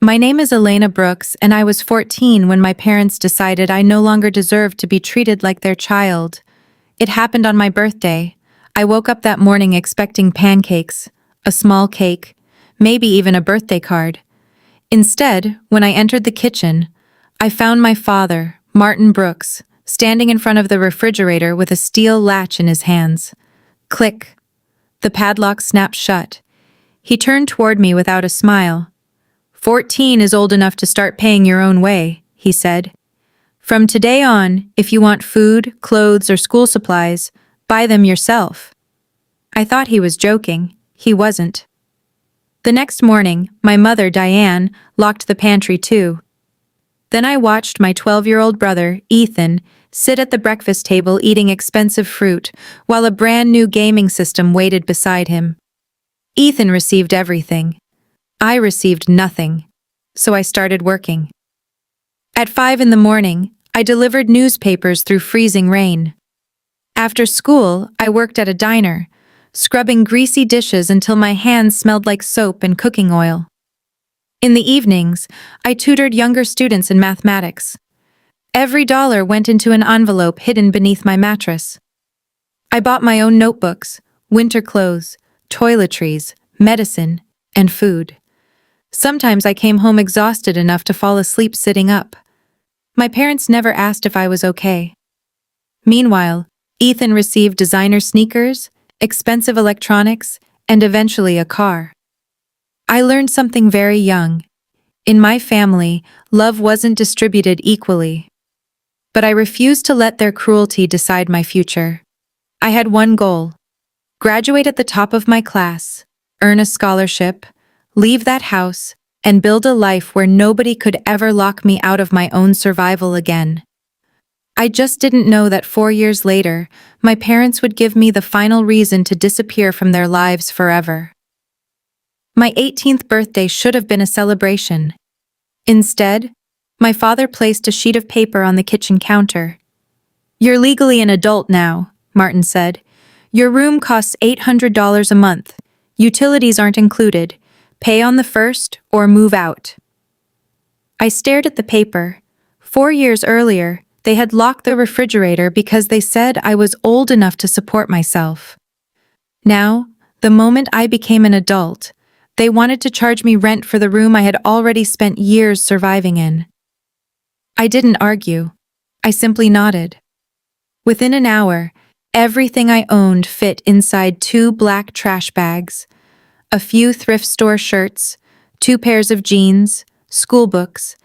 My name is Elena Brooks, and I was 14 when my parents decided I no longer deserved to be treated like their child. It happened on my birthday. I woke up that morning expecting pancakes, a small cake, maybe even a birthday card. Instead, when I entered the kitchen, I found my father, Martin Brooks, standing in front of the refrigerator with a steel latch in his hands. Click. The padlock snapped shut. He turned toward me without a smile. 14 is old enough to start paying your own way, he said. From today on, if you want food, clothes, or school supplies, buy them yourself. I thought he was joking. He wasn't. The next morning, my mother, Diane, locked the pantry too. Then I watched my 12-year-old brother, Ethan, sit at the breakfast table eating expensive fruit, while a brand-new gaming system waited beside him. Ethan received everything. I received nothing. So I started working. At 5 in the morning, I delivered newspapers through freezing rain. After school, I worked at a diner, scrubbing greasy dishes until my hands smelled like soap and cooking oil. In the evenings, I tutored younger students in mathematics. Every dollar went into an envelope hidden beneath my mattress. I bought my own notebooks, winter clothes, toiletries, medicine, and food. Sometimes I came home exhausted enough to fall asleep sitting up. My parents never asked if I was okay. Meanwhile, Ethan received designer sneakers, expensive electronics, and eventually a car. I learned something very young. In my family, love wasn't distributed equally. But I refused to let their cruelty decide my future. I had one goal: graduate at the top of my class, earn a scholarship, leave that house, and build a life where nobody could ever lock me out of my own survival again. I just didn't know that 4 years later, my parents would give me the final reason to disappear from their lives forever. My 18th birthday should have been a celebration. Instead, my father placed a sheet of paper on the kitchen counter. "You're legally an adult now," Martin said. "Your room costs $800 a month. Utilities aren't included. Pay on the first or move out." I stared at the paper. 4 years earlier, they had locked the refrigerator because they said I was old enough to support myself. Now, the moment I became an adult, they wanted to charge me rent for the room I had already spent years surviving in. I didn't argue. I simply nodded. Within an hour, everything I owned fit inside 2 black trash bags, a few thrift store shirts, 2 pairs of jeans, school books,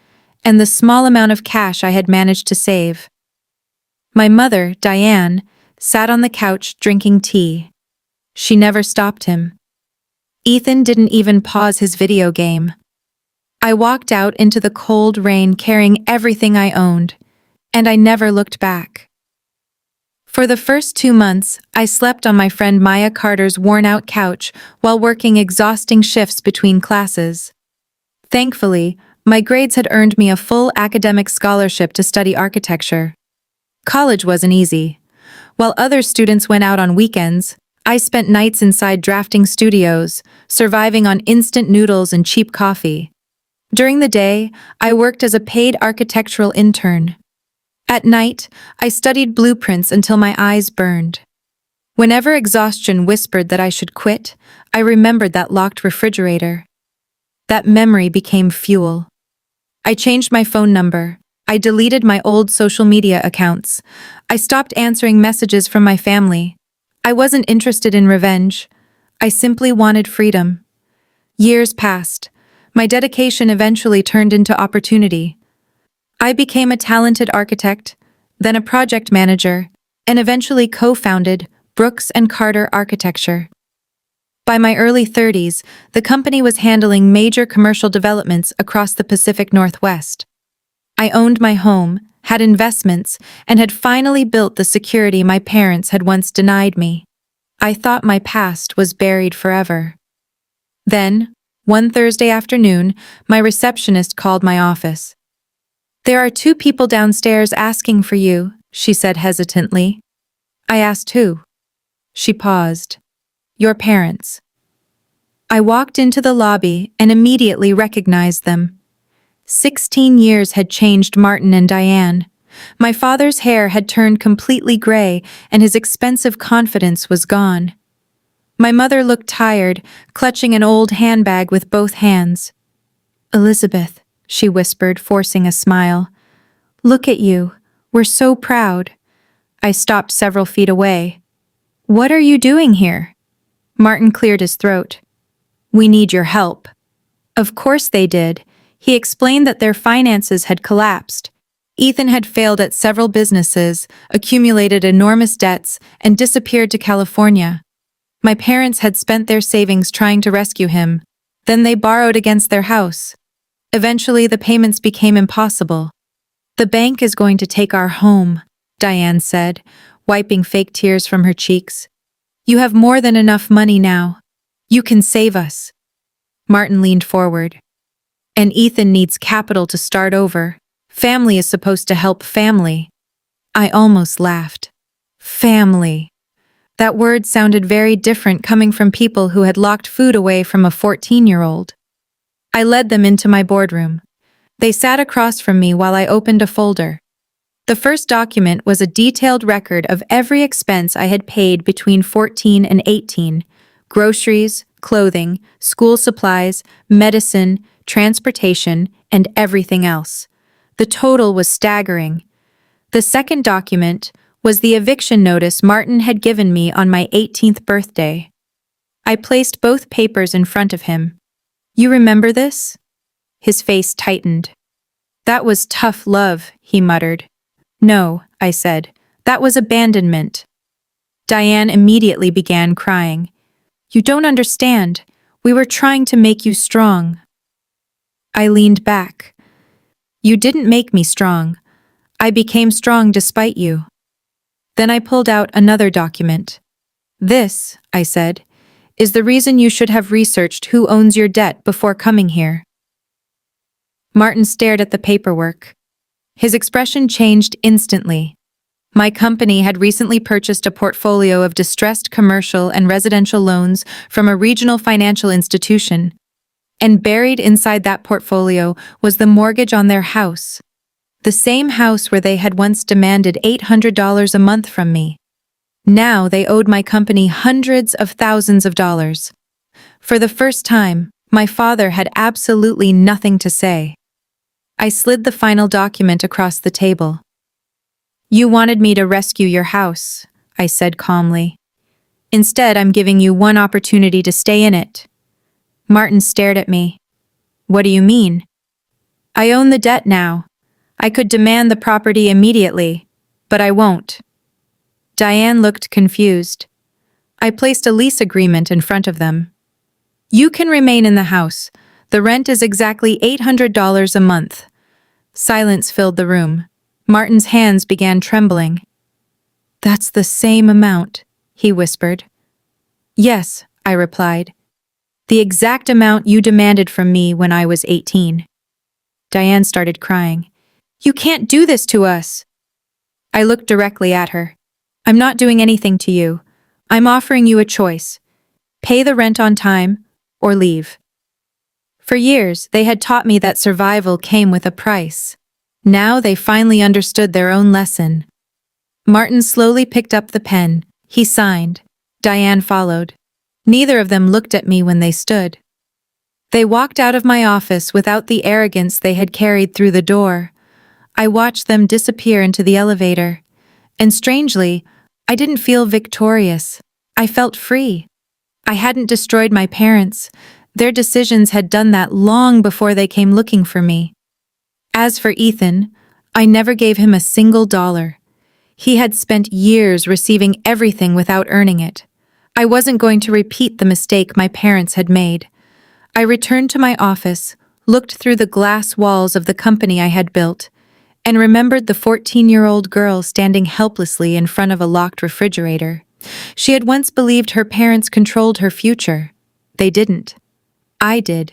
and the small amount of cash I had managed to save. My mother, Diane, sat on the couch drinking tea. She never stopped him. Ethan didn't even pause his video game. I walked out into the cold rain carrying everything I owned, and I never looked back. For the first 2 months, I slept on my friend Maya Carter's worn-out couch while working exhausting shifts between classes. Thankfully, my grades had earned me a full academic scholarship to study architecture. College wasn't easy. While other students went out on weekends, I spent nights inside drafting studios, surviving on instant noodles and cheap coffee. During the day, I worked as a paid architectural intern. At night, I studied blueprints until my eyes burned. Whenever exhaustion whispered that I should quit, I remembered that locked refrigerator. That memory became fuel. I changed my phone number. I deleted my old social media accounts. I stopped answering messages from my family. I wasn't interested in revenge. I simply wanted freedom. Years passed. My dedication eventually turned into opportunity. I became a talented architect, then a project manager, and eventually co-founded Brooks & Carter Architecture. By my early 30s, the company was handling major commercial developments across the Pacific Northwest. I owned my home, had investments, and had finally built the security my parents had once denied me. I thought my past was buried forever. Then, one Thursday afternoon, my receptionist called my office. "There are 2 people downstairs asking for you," she said hesitantly. I asked who. She paused. "Your parents." I walked into the lobby and immediately recognized them. 16 years had changed Martin and Diane. My father's hair had turned completely gray, and his expensive confidence was gone. My mother looked tired, clutching an old handbag with both hands. "Elizabeth," she whispered, forcing a smile. "Look at you. We're so proud." I stopped several feet away. "What are you doing here?" Martin cleared his throat. "We need your help." Of course they did. He explained that their finances had collapsed. Ethan had failed at several businesses, accumulated enormous debts, and disappeared to California. My parents had spent their savings trying to rescue him. Then they borrowed against their house. Eventually, the payments became impossible. "The bank is going to take our home," Diane said, wiping fake tears from her cheeks. "You have more than enough money now. You can save us." Martin leaned forward. "And Ethan needs capital to start over. Family is supposed to help family." I almost laughed. Family. That word sounded very different coming from people who had locked food away from a 14-year-old. I led them into my boardroom. They sat across from me while I opened a folder. The first document was a detailed record of every expense I had paid between 14 and 18: groceries, clothing, school supplies, medicine, transportation, and everything else. The total was staggering. The second document was the eviction notice Martin had given me on my 18th birthday. I placed both papers in front of him. "You remember this?" His face tightened. "That was tough love," he muttered. "No," I said. "That was abandonment." Diane immediately began crying. "You don't understand. We were trying to make you strong." I leaned back. "You didn't make me strong. I became strong despite you." Then I pulled out another document. "This," I said, "is the reason you should have researched who owns your debt before coming here." Martin stared at the paperwork. His expression changed instantly. My company had recently purchased a portfolio of distressed commercial and residential loans from a regional financial institution, and buried inside that portfolio was the mortgage on their house. The same house where they had once demanded $800 a month from me. Now they owed my company hundreds of thousands of dollars. For the first time, my father had absolutely nothing to say. I slid the final document across the table. "You wanted me to rescue your house," I said calmly. "Instead, I'm giving you one opportunity to stay in it." Martin stared at me. "What do you mean?" "I own the debt now. I could demand the property immediately, but I won't." Diane looked confused. I placed a lease agreement in front of them. "You can remain in the house. The rent is exactly $800 a month." Silence filled the room. Martin's hands began trembling. "That's the same amount," he whispered. "Yes," I replied. "The exact amount you demanded from me when I was 18. Diane started crying. "You can't do this to us." I looked directly at her. "I'm not doing anything to you. I'm offering you a choice. Pay the rent on time, or leave." For years, they had taught me that survival came with a price. Now they finally understood their own lesson. Martin slowly picked up the pen. He signed. Diane followed. Neither of them looked at me when they stood. They walked out of my office without the arrogance they had carried through the door. I watched them disappear into the elevator. And strangely, I didn't feel victorious. I felt free. I hadn't destroyed my parents. Their decisions had done that long before they came looking for me. As for Ethan, I never gave him a single dollar. He had spent years receiving everything without earning it. I wasn't going to repeat the mistake my parents had made. I returned to my office, looked through the glass walls of the company I had built, and remembered the 14-year-old girl standing helplessly in front of a locked refrigerator. She had once believed her parents controlled her future. They didn't. I did.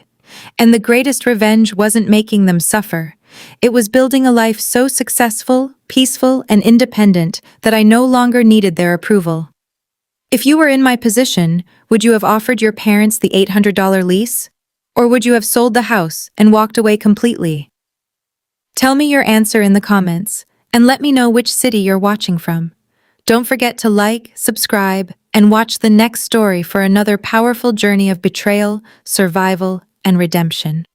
And the greatest revenge wasn't making them suffer. It was building a life so successful, peaceful, and independent that I no longer needed their approval. If you were in my position, would you have offered your parents the $800 lease? Or would you have sold the house and walked away completely? Tell me your answer in the comments, and let me know which city you're watching from. Don't forget to like, subscribe, and watch the next story for another powerful journey of betrayal, survival, and redemption.